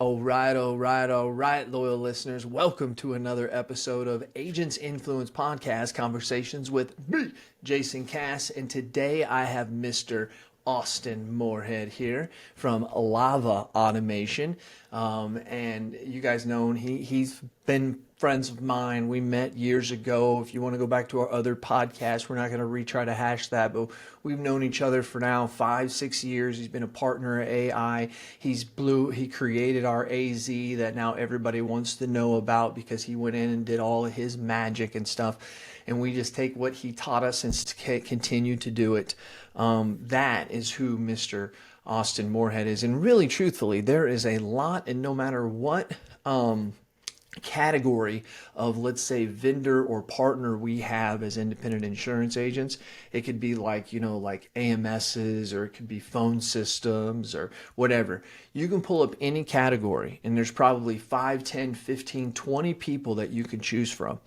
All right, loyal listeners. Welcome to another episode of Agents Influence Podcast Conversations with me, Jason Cass. And today I have Mr. Austin Moorhead here from Lava Automation. And you guys know him. He's been friends of mine. We met years ago. If you want to go back to our other podcast, we're not going to retry to hash that, but we've known each other for now 5-6 years. He's been a partner at AI. He created our AZ that now everybody wants to know about because he went in and did all of his magic and stuff. And we just take what he taught us and continue to do it. That is who Mr. Austin Moorhead is. And really, truthfully, there is a lot, and no matter what category of, let's say, vendor or partner we have as independent insurance agents, it could be like, like AMSs, or it could be phone systems or whatever. You can pull up any category and there's probably 5, 10, 15, 20 people that you can choose from.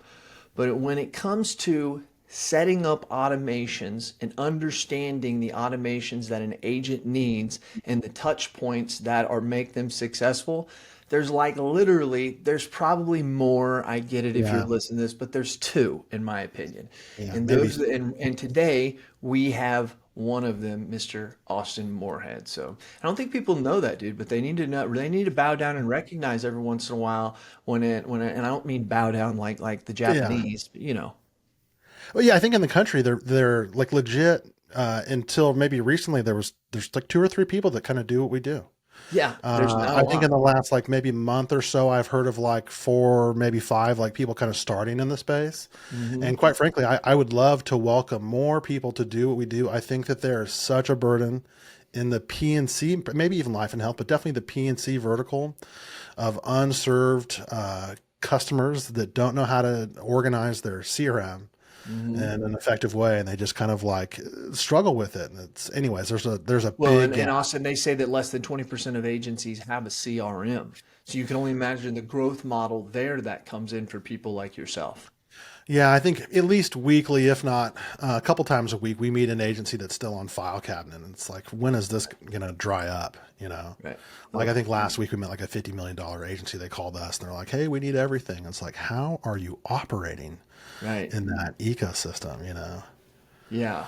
But when it comes to setting up automations and understanding the automations that an agent needs and the touch points that make them successful, there's there's probably more. I get it if you're listening to this, but there's two, in my opinion. Yeah, and those, and today we have one of them, Mr. Austin Moorhead. So I don't think people know that, dude, but they need to know. They need to bow down and recognize every once in a while and I don't mean bow down like the Japanese, but. Well, yeah, I think in the country they're like legit. Until maybe recently, there's like 2 or 3 people that kind of do what we do. Yeah, there's not I a think lot. in the last like maybe month or so, I've heard of like 4, maybe 5 like people kind of starting in the space. And quite frankly, I would love to welcome more people to do what we do. I think that there is such a burden in the P&C, maybe even life and health, but definitely the P&C vertical of unserved customers that don't know how to organize their CRM in an effective way, and they just kind of like struggle with it. And there's a Well, big and gap. Austin, they say that less than 20% of agencies have a CRM. So you can only imagine the growth model there that comes in for people like yourself. Yeah, I think at least weekly, if not a couple times a week, we meet an agency that's still on file cabinet, and it's like, when is this going to dry up? Right. Like I think last week we met like a $50 million agency. They called us and they're like, "Hey, we need everything." It's like, how are you operating Right. in that ecosystem? Yeah.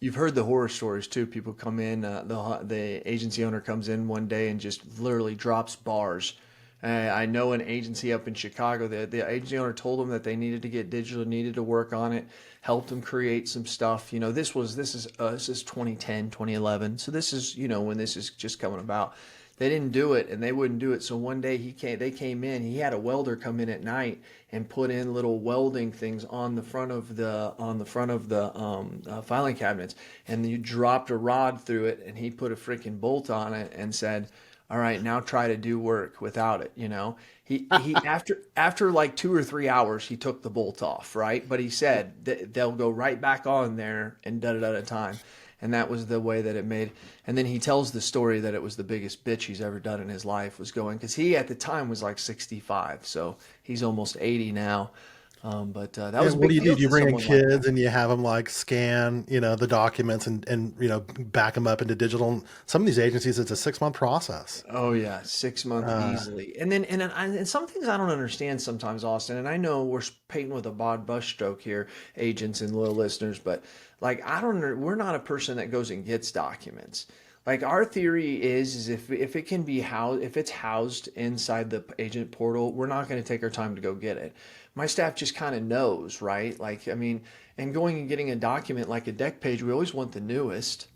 You've heard the horror stories too. People come in, the agency owner comes in one day and just literally drops bars. I know an agency up in Chicago. The agency owner told them that they needed to get digital, needed to work on it, helped them create some stuff. This is 2010, 2011. So this is when this is just coming about. They didn't do it, and they wouldn't do it. So one day they came in. He had a welder come in at night and put in little welding things on the front of the filing cabinets, and you dropped a rod through it, and he put a freaking bolt on it and said, "All right, now try to do work without it." He after like 2 or 3 hours, he took the bolt off, right? But he said that they'll go right back on there and da da da at a time. And that was the way that it made. And then he tells the story that it was the biggest bitch he's ever done in his life, was going, because he at the time was like 65, so he's almost 80 now. But that was a What big do you do? deal Do you to bring in someone like that. kids and you have them like scan, the documents and back them up into digital? Some of these agencies, it's a 6-month process. Oh yeah, 6 months easily. And some things I don't understand sometimes, Austin. And I know we're painting with a broad brushstroke here, agents and loyal listeners, but like we're not a person that goes and gets documents. Like our theory is if it can be housed, if it's housed inside the agent portal, we're not going to take our time to go get it. My staff just kind of knows, right? Like, I mean, and going and getting a document like a deck page, we always want the newest.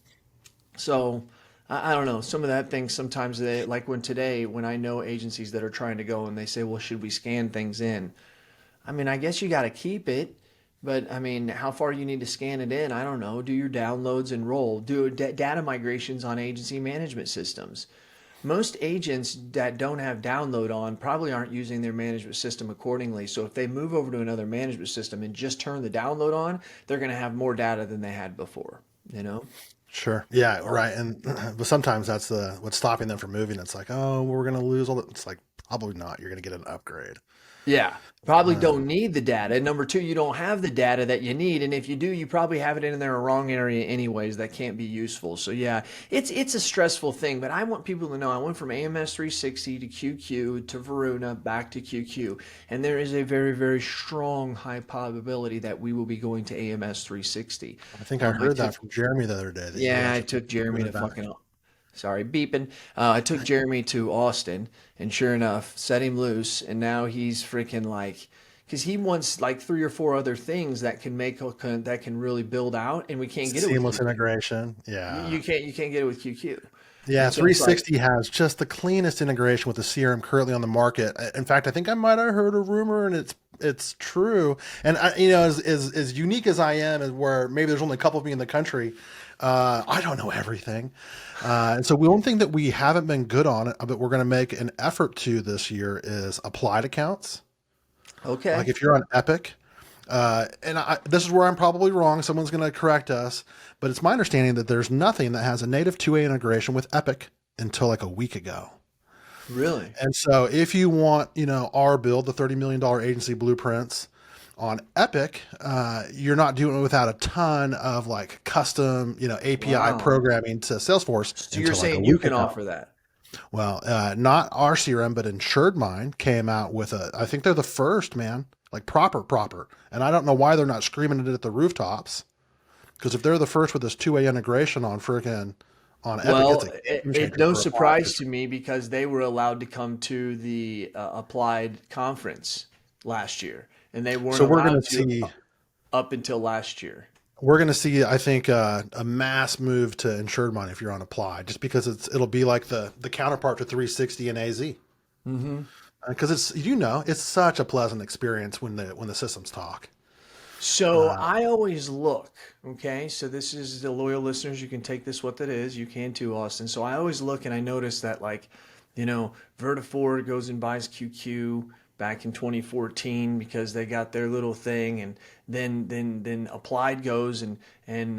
So I don't know. Some of that things sometimes like when I know agencies that are trying to go and they say, well, should we scan things in? I mean, I guess you got to keep it, but I mean, how far you need to scan it in? I don't know. Do your downloads and roll. Do data migrations on agency management systems. Most agents that don't have download on probably aren't using their management system accordingly. So if they move over to another management system and just turn the download on, they're going to have more data than they had before, Sure. Yeah. Right. And but sometimes that's what's stopping them from moving. It's like, oh, we're going to lose all that. It's like, probably not. You're going to get an upgrade. Yeah, probably Um, don't need the data. And number two, you don't have the data that you need. And if you do, you probably have it in there a wrong area anyways. That can't be useful. So yeah, it's a stressful thing. But I want people to know I went from AMS 360 to QQ to Varuna back to QQ, and there is a very very strong high probability that we will be going to AMS 360. I think I I heard took that from Jeremy the other day that you Yeah, I actually took Jeremy doing to it back. fucking sorry, beeping. I took Jeremy to Austin, and sure enough, set him loose, and now he's freaking like, because he wants like three or four other things that can that can really build out, and we can't get it with Seamless QQ. integration. You, Yeah. you can't get it with QQ, Yeah, and so it's like, 360 has just the cleanest integration with the CRM currently on the market. In fact, I think I might have heard a rumor, and it's true. And as unique as I am, and where maybe there's only a couple of me in the country, I don't know everything. And so the one thing that we haven't been good on, but we're going to make an effort to this year, is applied accounts. Like okay, if you're on Epic, this is where I'm probably wrong. Someone's going to correct us, but it's my understanding that there's nothing that has a native 2A integration with Epic until like a week ago. really, And so if you want, our build, the $30 million agency blueprints on Epic, you're not doing it without a ton of like custom, API wow. programming to Salesforce So you're until like a saying you week can ago. offer that? Well, not our CRM, but Insured Mine came out with I think they're the first, man, like proper. And I don't know why they're not screaming it at the rooftops. Because if they're the first with this 2A integration on Epic, it's Well, a game it changer no for applied. surprise to me because they were allowed to come to the Applied conference last year, and they weren't So allowed to up until last year. we're gonna see, I think, a mass move to Insured Mine if you're on Applied, just because it'll be like the counterpart to 360 and AZ. Hmm. Because it's such a pleasant experience when the systems talk. So Uh, I always look, okay? So this is the loyal listeners. You can take this what that is. You can too, Austin. So I always look and I notice that, like, Vertaford goes and buys QQ back in 2014 because they got their little thing, and then Applied goes and then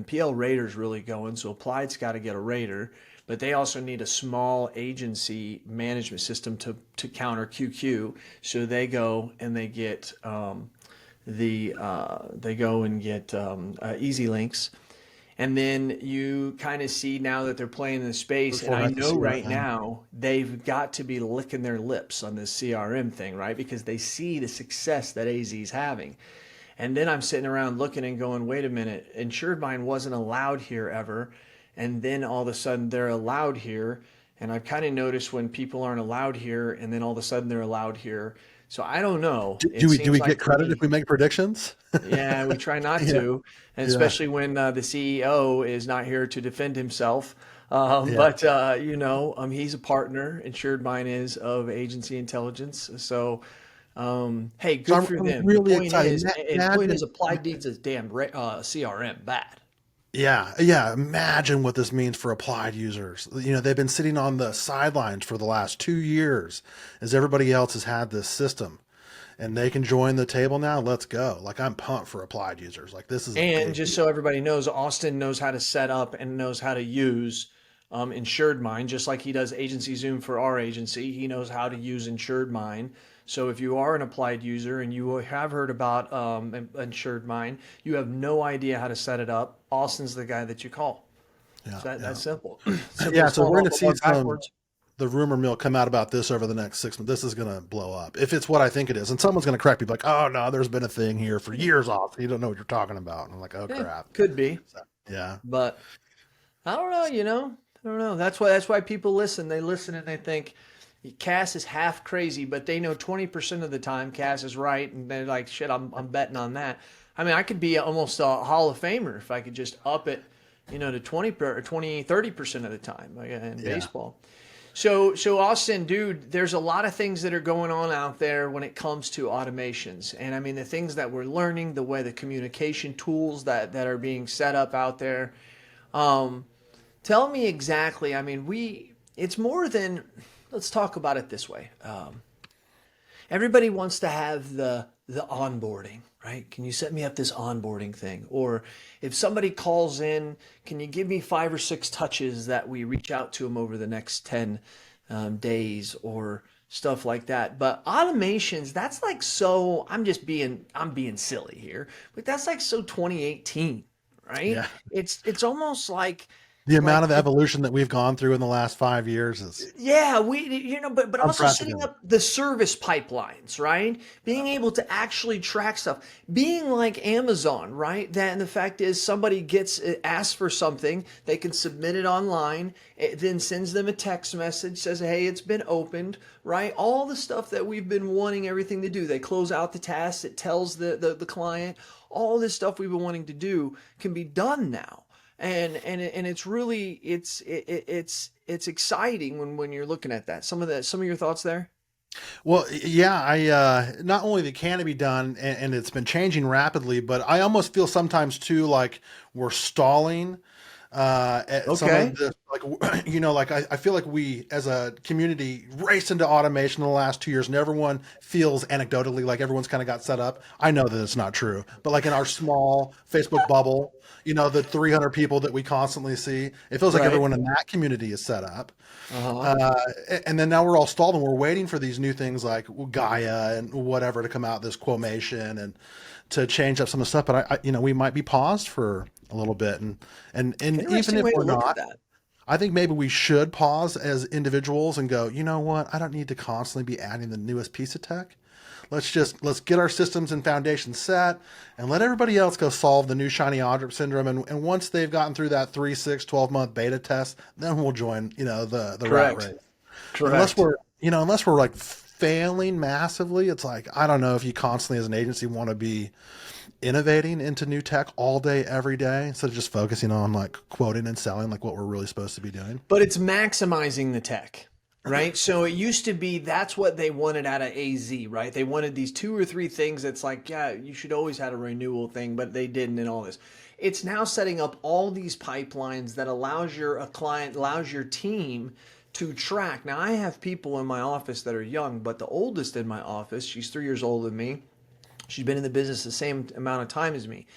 PL Radar's really going. So Applied's got to get a Radar, but they also need a small agency management system to counter QQ. So they go and they get they go and get Easy Links, and then you kind of see now that they're playing in the space, and before I has the know right CRM. now they've got to be licking their lips on this CRM thing, right? Because they see the success that AZ's having. And then I'm sitting around looking and going, wait a minute, Insured Mine wasn't allowed here ever. And then all of a sudden they're allowed here. And I've kind of noticed when people aren't allowed here and then all of a sudden they're allowed here. So I don't know. Do, do It we do seems we like get to credit if me, we make predictions? yeah, we try not Yeah, to, and yeah, especially when the CEO is not here to defend himself. yeah. But he's a partner. Insured Mine is of Agency Intelligence. So, hey, So good I'm, for I'm them. The really point excited. is, and point Imagine, is, Applied needs a damn CRM bad. yeah. Imagine what this means for applied users. They've been sitting on the sidelines for the last 2 years, as everybody else has had this system, and they can join the table now. Let's go! Like I'm pumped for applied users. Like this is a And big just deal. so everybody knows, Austin knows how to set up and knows how to use Insured Mine, just like he does Agency Zoom for our agency. He knows how to use Insured Mine. So if you are an applied user and you have heard about Insured Mine, you have no idea how to set it up, Austin's the guy that you call. Yeah, So that's yeah, simple. Simple yeah. as So falling we're off going to a see log some backwards. the rumor mill come out about this over the next 6 months. This is going to blow up if it's what I think it is, and someone's going to correct me like, "Oh no, there's been a thing here for years off. You don't know what you're talking about." And I'm like, "Oh Yeah, crap." could be, So, yeah. but I don't know. I don't know. That's why people listen. They listen and they think Cass is half crazy, but they know 20% of the time Cass is right, and they're like, shit, I'm betting on that. I mean, I could be almost a Hall of Famer if I could just up it, to 20 or 20, 30% of the time like in Yeah. baseball. So Austin, dude, there's a lot of things that are going on out there when it comes to automations. And I mean, the things that we're learning, the way the communication tools that are being set up out there. Um, Tell me exactly. I mean, it's more than, let's talk about it this way. Everybody wants to have the onboarding, right? Can you set me up this onboarding thing? Or if somebody calls in, can you give me 5 or 6 touches that we reach out to them over the next 10 days or stuff like that. But automations, that's like so, I'm being silly here, but that's like so 2018, right? Yeah. It's almost The like amount of evolution that we've gone through in the last 5 years is yeah, but also setting unprecedented. up the service pipelines, right? Being able to actually track stuff, being like Amazon, right? That and the fact is, somebody gets asked for something, they can submit it online, it then sends them a text message, says, "Hey, it's been opened," right? All the stuff that we've been wanting everything to do. They close out the task, it tells the client, all this stuff we've been wanting to do can be done now, and it's really it's exciting when you're looking at that. Some of your thoughts there. Well, yeah, I not only that can it be done, and it's been changing rapidly, but I almost feel sometimes too like we're stalling at some of Okay. the like like I feel like we as a community raced into automation in the last 2 years, and everyone feels anecdotally like everyone's kind of got set up. I know that it's not true, but like in our small Facebook bubble, the 300 people that we constantly see, it feels like Right. everyone in that community is set up. Uh-huh. Uh, and then now we're all stalled and we're waiting for these new things like Gaia and whatever to come out, this Quomation and to change up some of the stuff. But we might be paused for a little bit. And even Interesting if way to we're look at not, that. I think maybe we should pause as individuals and go, you know what? I don't need to constantly be adding the newest piece of tech. Let's get our systems and foundations set and let everybody else go solve the new shiny object syndrome. And once they've gotten through that 3, 6, 12-month beta test, then we'll join, the rat Correct. race. Unless Correct. we're like failing massively, it's like, I don't know if you constantly as an agency want to be innovating into new tech all day, every day, instead of just focusing on like quoting and selling like what we're really supposed to be doing. But it's maximizing the tech, right? So it used to be that's what they wanted out of AZ, right? They wanted these two or three things that's like, yeah, you should always had a renewal thing, but they didn't and all this. It's now setting up all these pipelines that allows your team to track. Now I have people in my office that are young, but the oldest in my office, she's 3 years older than me. She's been in the business the same amount of time as me.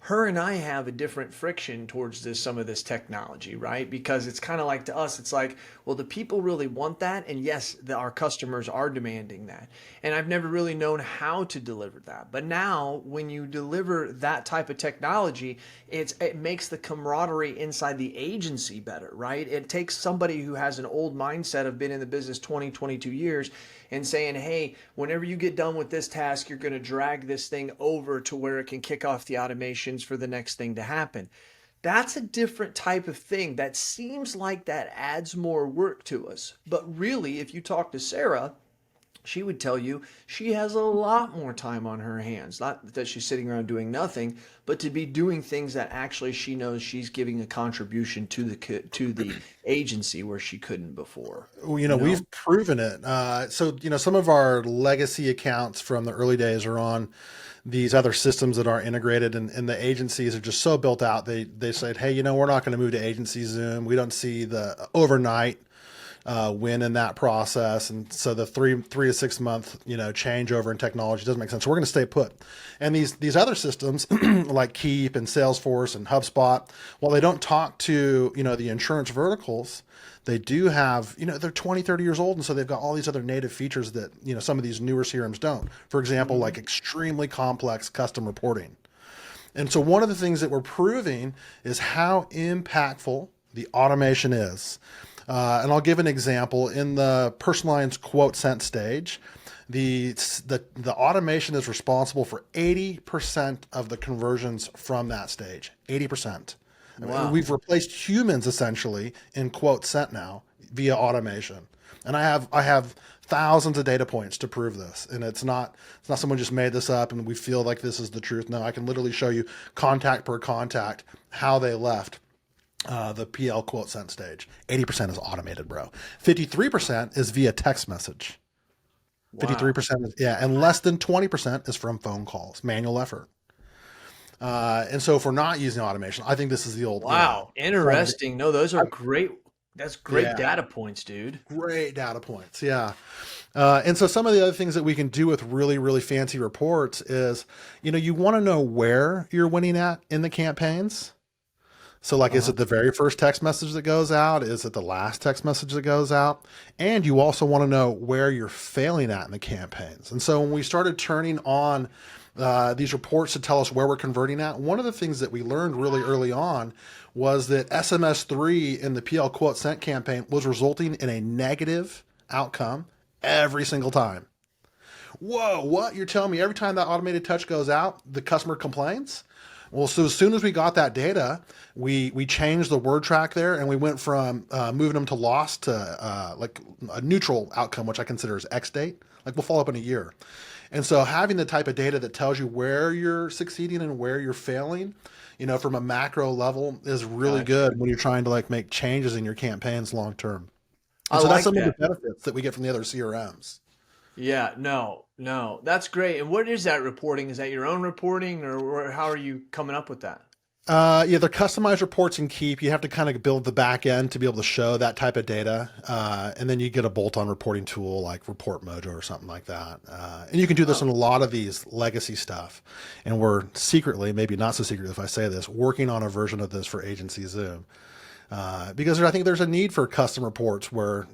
Her and I have a different friction towards some of this technology, right? Because it's kind of like to us, it's like, well, do people really want that? And yes, our customers are demanding that. And I've never really known how to deliver that. But now, when you deliver that type of technology, it makes the camaraderie inside the agency better, right? It takes somebody who has an old mindset of been in the business 20, 22 years and saying, hey, whenever you get done with this task, you're going to drag this thing over to where it can kick off the automations for the next thing to happen. That's a different type of thing that seems like that adds more work to us. But really, if you talk to Sarah, she would tell you she has a lot more time on her hands. Not that she's sitting around doing nothing, but to be doing things that actually she knows she's giving a contribution to the agency where she couldn't before. Well, You know? we've proven it. So, some of our legacy accounts from the early days are on these other systems that are integrated, and the agencies are just so built out. They said, hey, we're not going to move to agency Zoom. We don't see the overnight win in that process. And so the 3 to 6 month, changeover in technology doesn't make sense. So we're going to stay put. And these other systems like Keep and Salesforce and HubSpot, while they don't talk to, the insurance verticals, they do have, they're 20, 30 years old. And so they've got all these other native features that, some of these newer CRMs don't. For example, like extremely complex custom reporting. And so one of the things that we're proving is how impactful the automation is. And I'll give an example. In the personalized quote sent stage, the automation is responsible for 80% of the conversions from that stage. 80%. I mean, Wow. we've replaced humans essentially in quote sent now via automation. And I have thousands of data points to prove this. And it's not someone just made this up and we feel like this is the truth. No, I can literally show you contact per contact how they left the PL quote sent stage. 80% is automated, bro. 53% is via text message. Wow. 53% is, yeah, and less than 20% is from phone calls, manual effort. And so if we're not using automation, I think this is the old, Wow. kind of the, Interesting. No, those are great. That's great yeah, data points, dude. great data points. Yeah. And so some of the other things that we can do with really, really fancy reports is, you want to know where you're winning at in the campaigns. So like, is Uh-huh. it the very first text message that goes out? Is it the last text message that goes out? And you also want to know where you're failing at in the campaigns. And so when we started turning on these reports to tell us where we're converting at, one of the things that we learned really early on was that SMS3 in the PL quote sent campaign was resulting in a negative outcome every single time. Whoa, what? You're telling me every time that automated touch goes out, the customer complains? Well, so as soon as we got that data, we changed the word track there, and we went from moving them to lost to like a neutral outcome, which I consider as X date. Like we'll follow up in a year. And so having the type of data that tells you where you're succeeding and where you're failing, from a macro level is really Gotcha. good when you're trying to like make changes in your campaigns long term. I And so that's like some of the that. benefits that we get from the other CRMs. Yeah, no, no, that's great. And what is that reporting? Is that your own reporting, or how are you coming up with that? Yeah, they're customized reports in Keep. You have to kind of build the back end to be able to show that type of data. And then you get a bolt-on reporting tool like Report Mojo or something like that. And you can do this Oh, in a lot of these legacy stuff. And we're secretly, maybe not so secretly if I say this, working on a version of this for Agency Zoom. Because I think there's a need for custom reports where,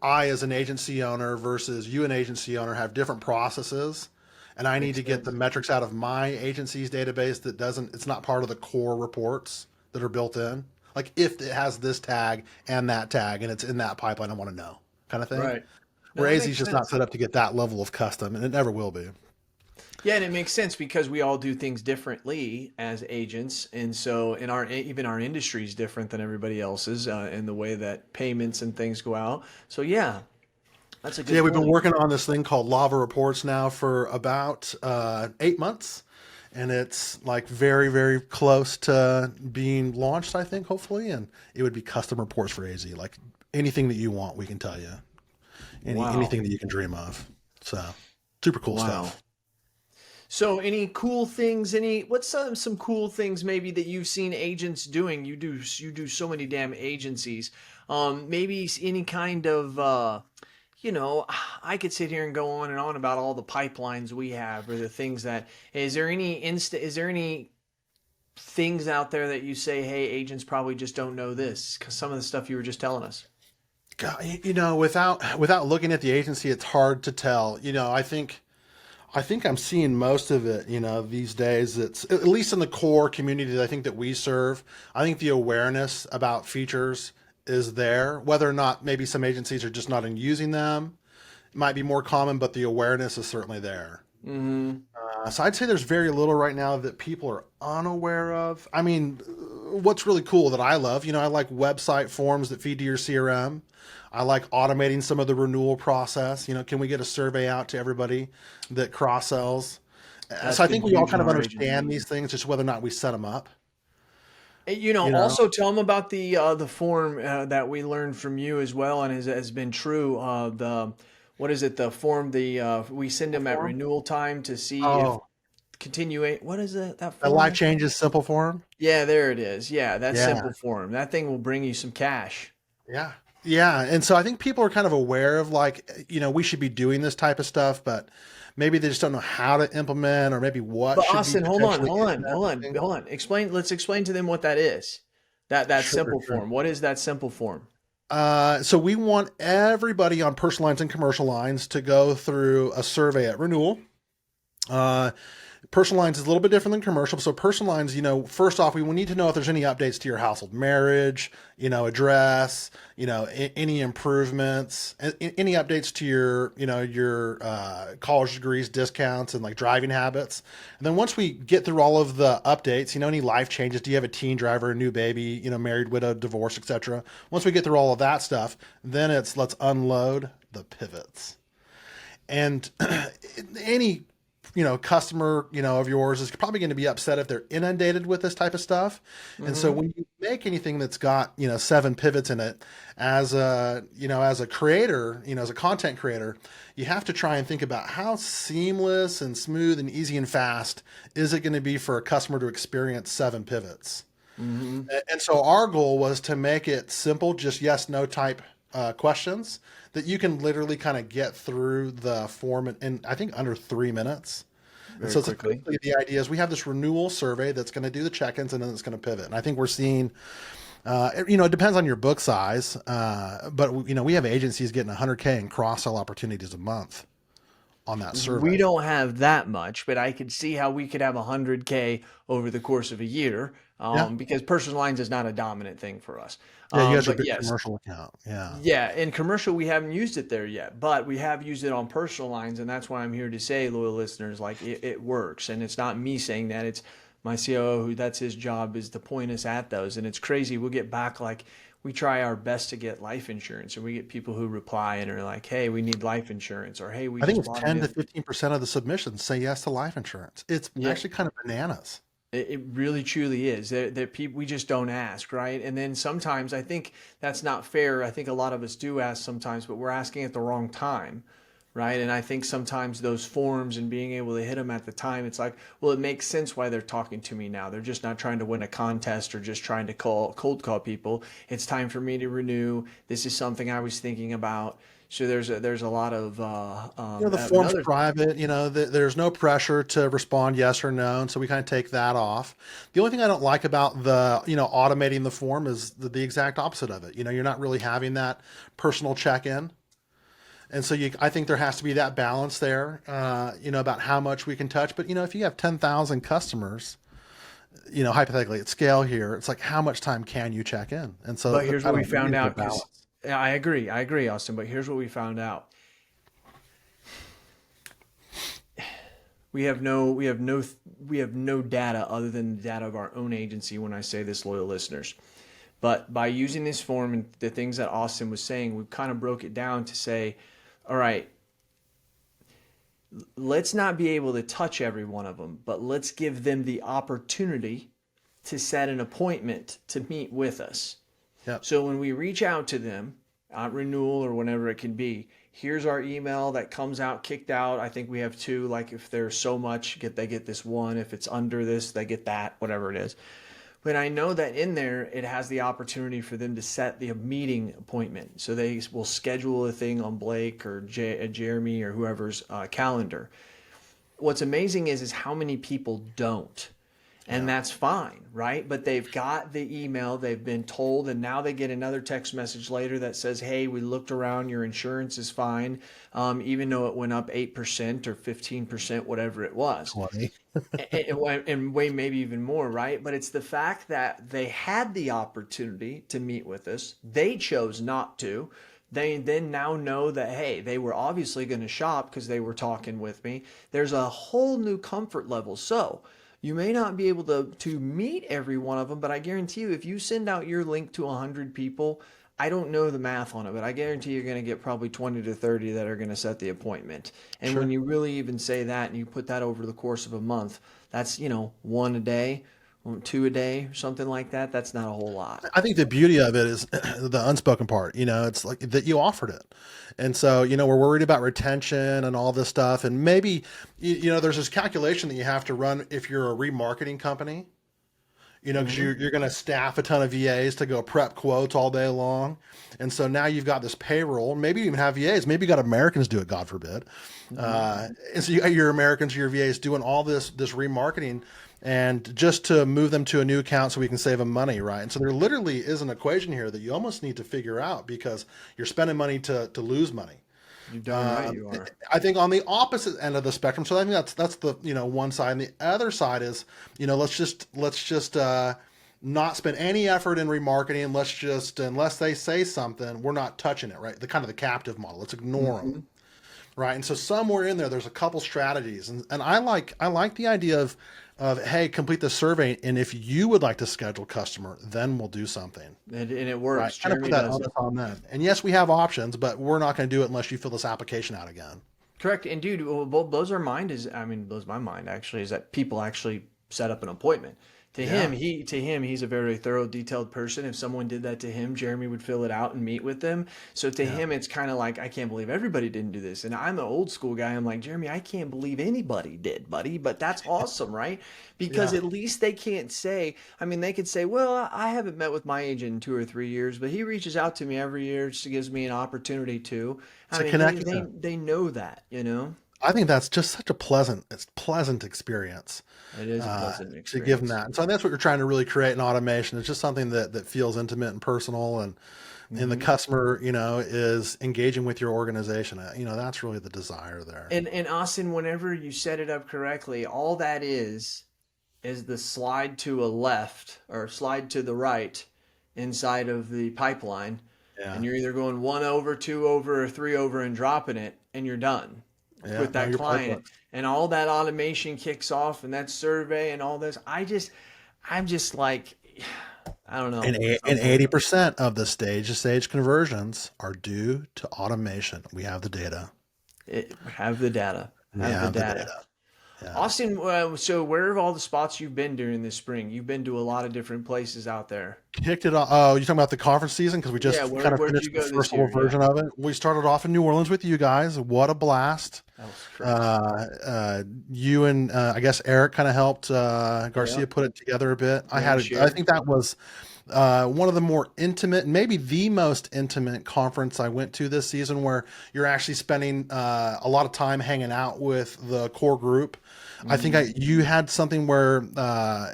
I as an agency owner versus you an agency owner have different processes, and I need makes to get the sense. metrics out of my agency's database it's not part of the core reports that are built in. Like if it has this tag and that tag and it's in that pipeline, I want to know kind of thing. Right. No, Where that AZ's makes just not sense. set up to get that level of custom, and it never will be. Yeah, and it makes sense because we all do things differently as agents, and so in our even our industry is different than everybody else's in the way that payments and things go out. So yeah, that's a So yeah, good we've been point. working on this thing called Lava Reports now for about 8 months, and it's like very, very close to being launched. I think hopefully, and it would be custom reports for AZ, like anything that you want, we can tell you. Wow, Anything that you can dream of. So super cool wow. stuff. So, any cool things? What's some cool things maybe that you've seen agents doing? You do so many damn agencies. Maybe any kind of I could sit here and go on and on about all the pipelines we have or the things that. Is there any things out there that you say, hey, agents probably just don't know this? Because some of the stuff you were just telling us. God, without looking at the agency, it's hard to tell. I think I'm seeing most of it, these days. It's at least in the core community that I think that we serve. I think the awareness about features is there. Whether or not maybe some agencies are just not in using them, it might be more common, but the awareness is certainly there. Mm-hmm. So I'd say there's very little right now that people are unaware of. I mean, what's really cool that I love, I like website forms that feed to your CRM. I like automating some of the renewal process. Can we get a survey out to everybody that cross sells? That's So I been think we all huge in kind of our agency. understand these things, just whether or not we set them up. You know, Also tell them about the form that we learned from you as well, and has been true. The what is it? The form we send them at form. renewal time to see if Oh, continuate. What is it? That a form? life changes simple form. Yeah, there it is. Yeah, that Yeah. simple form. That thing will bring you some cash. Yeah. Yeah. And so I think people are kind of aware of like, we should be doing this type of stuff, but maybe they just don't know how to implement or maybe what But should be Austin, hold on, potentially hold in on, that hold on, thing. hold on. Explain. Let's explain to them what that is. That Sure, simple sure. form. What is that simple form? So we want everybody on personal lines and commercial lines to go through a survey at renewal. Uh, Personal lines is a little bit different than commercial. So personal lines, first off, we will need to know if there's any updates to your household, marriage, address, any improvements, any updates to your college degrees, discounts, and like driving habits. And then once we get through all of the updates, any life changes, do you have a teen driver, a new baby, married, widowed, divorced, etc. Once we get through all of that stuff, then it's let's unload the pivots. And any customer of yours is probably going to be upset if they're inundated with this type of stuff. And so Mm-hmm. when you make anything that's got 7 pivots in it, as a creator, as a content creator, you have to try and think about how seamless and smooth and easy and fast is it going to be for a customer to experience 7 pivots. Mm-hmm. And so our goal was to make it simple, just yes, no type questions that you can literally kind of get through the form in I think under 3 minutes. And very so it's quickly. basically the idea is we have this renewal survey that's going to do the check-ins and then it's going to pivot. And I think we're seeing, it depends on your book size, but we have agencies getting 100K in cross-sell opportunities a month on that We survey. don't have that much, but I could see how we could have 100K over the course of a year, Yeah. because personal lines is not a dominant thing for us. Yeah, you guys are a But big yes, commercial account. Yeah. yeah, in commercial we haven't used it there yet, but we have used it on personal lines, and that's why I'm here to say, loyal listeners, like it works, and it's not me saying that; it's my COO who that's his job is to point us at those, and it's crazy. We'll get back like we try our best to get life insurance, and we get people who reply and are like, "Hey, we need life insurance," or "Hey, we I think just it's bought a 10 to new." 15% of the submissions say yes to life insurance. It's Yeah, actually kind of bananas. it really truly is. That people we just don't ask, right? And then sometimes I think that's not fair. I think a lot of us do ask sometimes, but we're asking at the wrong time, right? And I think sometimes those forms and being able to hit them at the time, it's like, well, it makes sense why they're talking to me now. They're just not trying to win a contest or just trying to cold call people. It's time for me to renew. This is something I was thinking about. So there's a lot of The form's another. private, there's no pressure to respond yes or no. And so we kind of take that off. The only thing I don't like about automating the form is the exact opposite of it. You're not really having that personal check-in. And so I think there has to be that balance there, about how much we can touch. But, if you have 10,000 customers, hypothetically at scale here, it's like, how much time can you check in? And so But here's I what we don't know, we found need a out because balance. I agree, Austin. But here's what we found out: we have no data other than the data of our own agency. When I say this, loyal listeners, but by using this form and the things that Austin was saying, we kind of broke it down to say, all right, let's not be able to touch every one of them, but let's give them the opportunity to set an appointment to meet with us. Yep. So when we reach out to them at renewal or whenever it can be, here's our email that comes out kicked out. I think we have two. Like if there's so much, they get this one. If it's under this, they get that. Whatever it is. But I know that in there it has the opportunity for them to set the meeting appointment. So they will schedule a thing on Blake or Jeremy or whoever's calendar. What's amazing is how many people don't. And Yeah. that's fine, right? But they've got the email, they've been told, and now they get another text message later that says, hey, we looked around, your insurance is fine, even though it went up 8% or 15%, whatever it was. 20. And way maybe even more, right? But it's the fact that they had the opportunity to meet with us, they chose not to. They then now know that, hey, they were obviously going to shop because they were talking with me. There's a whole new comfort level. So you may not be able to meet every one of them, but I guarantee you, if you send out your link to 100 people, I don't know the math on it, but I guarantee you're going to get probably 20 to 30 that are going to set the appointment. And when Sure. you really even say that and you put that over the course of a month, that's, one a day, two a day, something like that. That's not a whole lot. I think the beauty of it is the unspoken part. It's like that you offered it. And so, we're worried about retention and all this stuff. And maybe, there's this calculation that you have to run if you're a remarketing company, because Hmm. you're going to staff a ton of VAs to go prep quotes all day long. And so now you've got this payroll. Maybe you even have VAs. Maybe you got Americans do it, God forbid. Hmm. And so you got your Americans, your VAs doing all this remarketing and just to move them to a new account so we can save them money, right? And so there literally is an equation here that you almost need to figure out because you're spending money to lose money. You're darn right you are. I think on the opposite end of the spectrum, so I think that's the one side, and the other side is let's just not spend any effort in remarketing. Let's just unless they say something, we're not touching it, right? The kind of the captive model. Let's ignore them, Hmm. right? And so somewhere in there's a couple strategies, and I like the idea of hey, complete the survey, and if you would like to schedule customer, then we'll do something. And it Right. works. Kind of put Jeremy that does onus it. on them. And yes, we have options, but we're not going to do it unless you fill this application out again. Correct. And dude, what blows our mind is, I mean, blows my mind actually, is that people actually set up an appointment. Yeah. He's a very thorough, detailed person. If someone did that to him, Jeremy would fill it out and meet with them. So to Yeah. him, it's kind of like, I can't believe everybody didn't do this. And I'm an old school guy. I'm like, Jeremy, I can't believe anybody did, buddy. But that's awesome, right? Because Yeah. at least they can't say, I mean, they could say, well, I haven't met with my agent in 2 or 3 years, but he reaches out to me every year, just gives me an opportunity to. It's I a mean, they connection. they they know that, you know. I think that's just such a pleasant experience It is a pleasant to give them experience. that. And so that's what you're trying to really create in automation. It's just something that feels intimate and personal, and the Hmm. customer, is engaging with your organization. That's really the desire there. And Austin, whenever you set it up correctly, all that is the slide to a left or slide to the right inside of the pipeline, and Yeah. you're either going one over, two over, or three over and dropping it, and you're done Yeah. with No, that your client. playbooks. And all that automation kicks off, and that survey and all this. I'm just like, I don't know. And 80% of the stage to stage conversions are due to automation. We have the data. Have the data. We Have the have the data. data. Yeah. Austin, so where have all the spots you've been during this spring? You've been to a lot of different places out there. Kicked it off. Oh, you talking about the conference season? Because we Yeah, just kind of where'd you finished the go first this little year? Yeah, version of it. We started off in New Orleans with you guys. What a blast. that was crazy. You and I guess Eric kind of helped Yeah, Garcia put it together a bit. grand I share. think that was one of the more intimate, maybe the most intimate conference I went to this season, where you're actually spending a lot of time hanging out with the core group. I think Mm-hmm. you had something where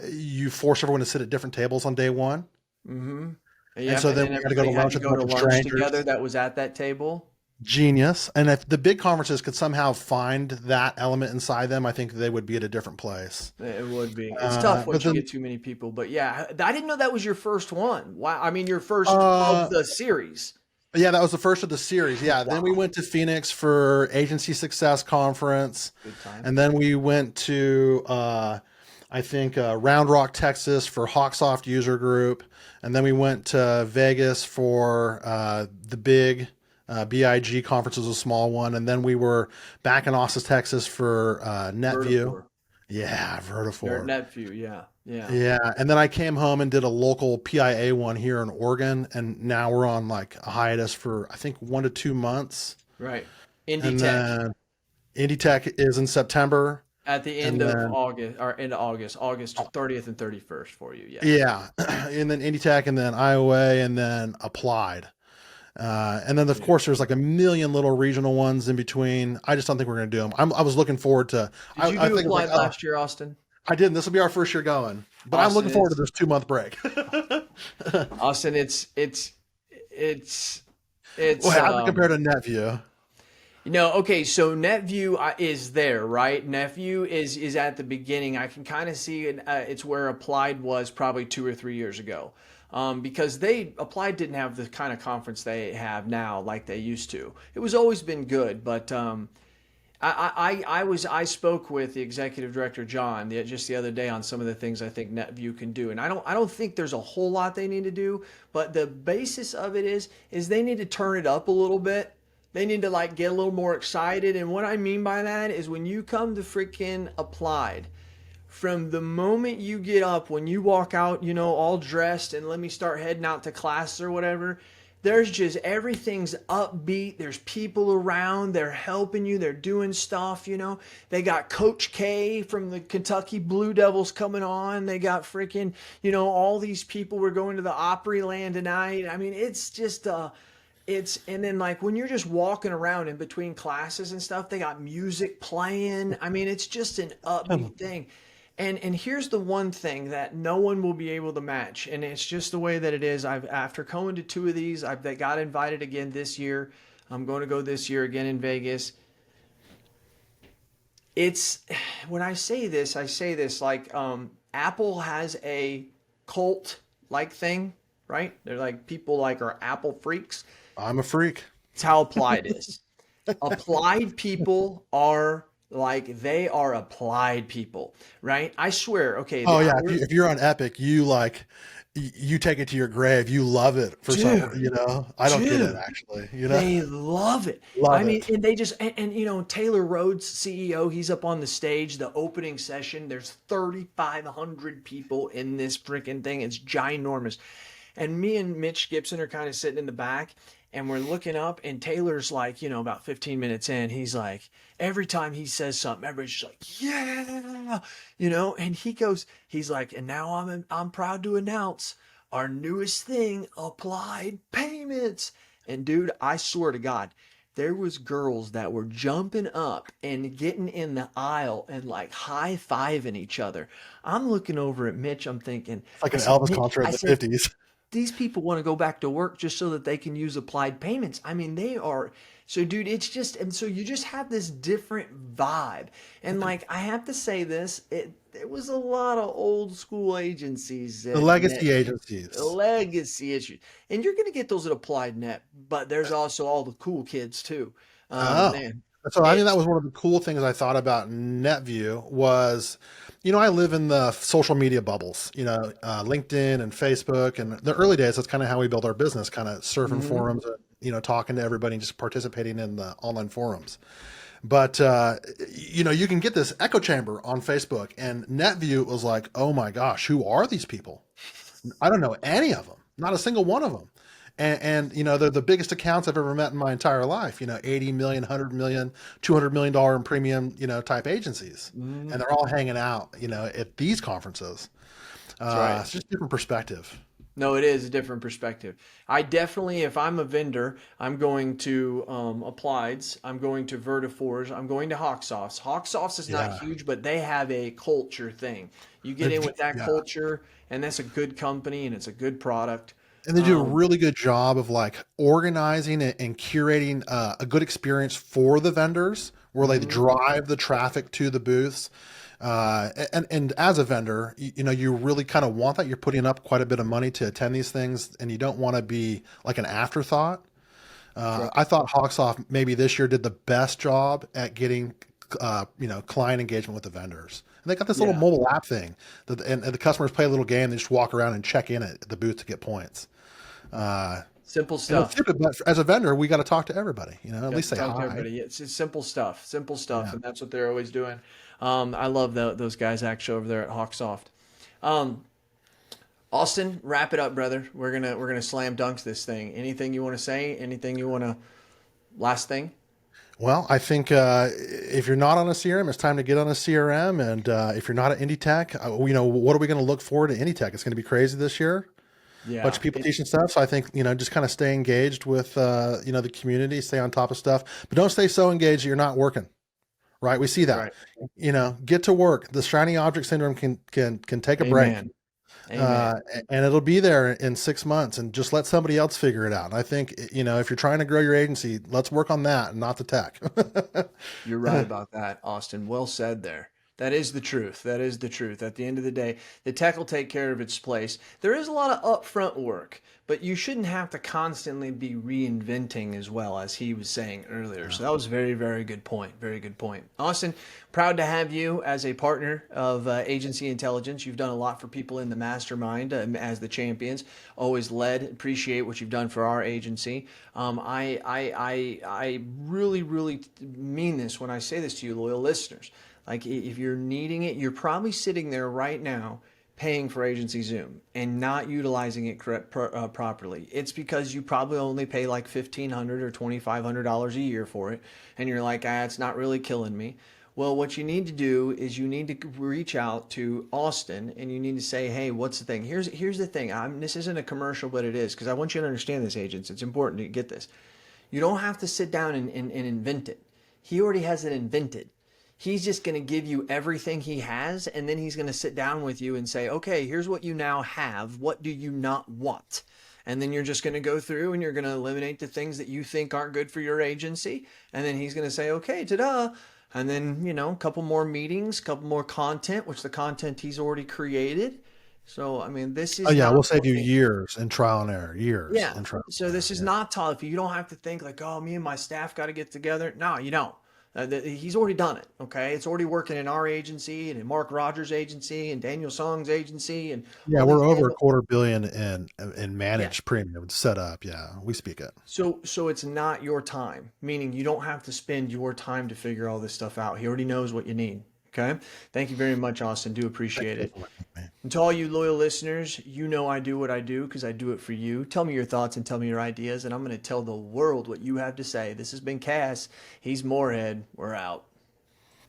you forced everyone to sit at different tables on day one, Mm-hmm. and Yep, so and then then we had to go to everybody had lunch to with a go bunch to of lunch together strangers. that was at that table. Genius. And if the big conferences could somehow find that element inside them, I think they would be at a different place. It would be. It's tough But once you then, get too many people, but yeah, I didn't know that was your first one. Wow, I mean your first of uh, the series. yeah, that was the first of the series. Yeah. Then we Wow, went to Phoenix for Agency Success Conference. good time. And then we went to, I think, Round Rock, Texas for Hawksoft User Group. And then we went to Vegas for the big BIG conference, was a small one. And then we were back in Austin, Texas for NetView. Vertifor. Yeah, Or Vertifor. Nephew, yeah. Yeah. Yeah, and then I came home and did a local PIA one here in Oregon, and now we're on like a hiatus for I think 1 to 2 months, Right. Indie and Tech then Indie Tech is in September, at the end and of then August or end of August, August 30th and 31st for you. Yeah. yeah, and then Indie Tech, and then IOA, and then Applied, and then of Yeah. course there's like a million little regional ones in between. I just don't think we're gonna do them. I was looking forward to. Did you I do think it's like, Applied oh, last year, Austin? I didn't. This will be our first year going, but I'm Austin, looking forward to it's this 2 month break. Austin, it's Well, it's how's it compare to NetView? okay, so NetView is there, right? NetView is at the beginning. I can kind of see it, it's where Applied was probably 2 or 3 years ago. Because Applied didn't have the kind of conference they have now like they used to. It was always been good, but I spoke with the executive director John just the other day on some of the things I think NetView can do, and I don't think there's a whole lot they need to do, but the basis of it is they need to turn it up a little bit. They need to like get a little more excited, and what I mean by that is when you come to freaking Applied, from the moment you get up, when you walk out, all dressed and let me start heading out to class or whatever, there's just everything's upbeat. There's people around. They're helping you. They're doing stuff. They got Coach K from the Kentucky Blue Devils coming on. They got freaking, all these people. We're going to the Opryland tonight. I mean, it's just, and then like when you're just walking around in between classes and stuff, they got music playing. I mean, it's just an upbeat thing. And here's the one thing that no one will be able to match, and it's just the way that it is. After going to two of these, they got invited again this year. I'm going to go this year again in Vegas. It's when I say this like Apple has a cult like thing, right? They're like people like are Apple freaks. I'm a freak. It's how Applied is. Applied people are like they are applied people, right? I swear. Okay, Oh yeah, if you're on Epic, you like you take it to your grave. You love it for some, dude, I don't get it dude, actually, they love it. I love mean, it. and they just and Taylor Rhodes, CEO, he's up on the stage, the opening session. There's 3,500 people in this freaking thing. It's ginormous. And me and Mitch Gibson are kind of sitting in the back and we're looking up and Taylor's like, about 15 minutes in, he's like, every time he says something, everybody's just like, yeah, and he's like, and now I'm proud to announce our newest thing, Applied Payments. And dude, I swear to God, there was girls that were jumping up and getting in the aisle and like high-fiving each other. I'm looking over at Mitch, I'm thinking, It's like I an said, Elvis Mitch, concert in I the said, 50s. these people want to go back to work just so that they can use applied payments. I mean, they are so, dude, it's just, and so you just have this different vibe. And like, I have to say this, there was a lot of old school agencies The that legacy agencies. legacy issues, and you're going to get those at Applied Net, but there's also all the cool kids too. Oh. Man, So I think that it's was one of the cool things I thought about NetView was, I live in the social media bubbles, LinkedIn and Facebook, and the early days, that's kind of how we built our business, kind of surfing mhm, forums, talking to everybody and just participating in the online forums. But, you can get this echo chamber on Facebook, and NetView was like, oh my gosh, who are these people? I don't know any of them, not a single one of them. And they're the biggest accounts I've ever met in my entire life, 80 million, 100 million, $200 million in premium, type agencies. mhm, And they're all hanging out, at these conferences. that's right. It's just a different perspective. No, it is a different perspective. I definitely, if I'm a vendor, I'm going to Applieds, I'm going to Vertifors, I'm going to Hawksofts. Hawksofts is not Yeah. huge, but they have a culture thing. You get in with that Yeah. culture, and that's a good company, and it's a good product. And they do a Um, really good job of like organizing and curating a good experience for the vendors where they mhm. drive the traffic to the booths. And as a vendor, you really kind of want that. You're putting up quite a bit of money to attend these things, and you don't want to be like an afterthought. That's right. I thought Hawksoft maybe this year did the best job at getting, client engagement with the vendors. And they got this little Yeah. mobile app thing and the customers play a little game. They just walk around and check in at the booth to get points. Uh, Simple and it's stuff. stupid, but as a vendor, we got to talk to everybody. At You have least to say talk to hi. everybody. It's just simple stuff, Yeah. and that's what they're always doing. I love those guys actually over there at Hawksoft. Um, Austin, wrap it up, brother. We're gonna slam dunks this thing. Anything you want to say? Anything you want to? Last thing. Well, I think if you're not on a CRM, it's time to get on a CRM. And if you're not at Indie Tech, what are we going to look forward to Indie Tech? It's going to be crazy this year. Bunch Yeah. of people teaching stuff. So I think, just kind of stay engaged with, the community, stay on top of stuff, but don't stay so engaged that you're not working. Right. We see That's that, right. get to work. The shiny object syndrome can take a break. Amen. Amen. And it'll be there in 6 months, and just let somebody else figure it out. And I think, if you're trying to grow your agency, let's work on that and not the tech. You're right about that, Austin. Well said there. That is the truth. That is the truth. At the end of the day, the tech will take care of its place. There is a lot of upfront work, but you shouldn't have to constantly be reinventing as well, as he was saying earlier. So that was a very, very good point. Very good point. Austin, proud to have you as a partner of Agency Intelligence. You've done a lot for people in the mastermind as the champions. Always led. Appreciate what you've done for our agency. I really, really mean this when I say this to you, loyal listeners. Like if you're needing it, you're probably sitting there right now paying for Agency Zoom and not utilizing it properly. It's because you probably only pay like $1,500 or $2,500 a year for it, and you're like, it's not really killing me. Well, what you need to do is you need to reach out to Austin and you need to say, hey, what's the thing? Here's the thing. This isn't a commercial, but it is because I want you to understand this, agents. It's important to get this. You don't have to sit down and invent it. He already has it invented. He's just going to give you everything he has, and then he's going to sit down with you and say, okay, here's what you now have. What do you not want? And then you're just going to go through and you're going to eliminate the things that you think aren't good for your agency. And then he's going to say, okay, ta-da. And then, a couple more meetings, a couple more content, which the content he's already created. So, I mean, this Oh is yeah, not we'll save you something. years in trial and error, years Yeah. in trial So and this error. is Yeah. not tough. You don't have to think like, oh, me and my staff got to get together. No, you don't. He's already done it. Okay, it's already working in our agency and in Mark Rogers' agency and Daniel Song's agency and Yeah, all these we're over a names. quarter billion in Yeah. managed premium set up. Yeah, we speak it. So it's not your time, meaning you don't have to spend your time to figure all this stuff out. He already knows what you need. Okay. Thank you very much, Austin. Do Thank appreciate you it. for working with me. And to all you loyal listeners, you know I do what I do because I do it for you. Tell me your thoughts and tell me your ideas, and I'm going to tell the world what you have to say. This has been Cass. He's Moorhead. We're out.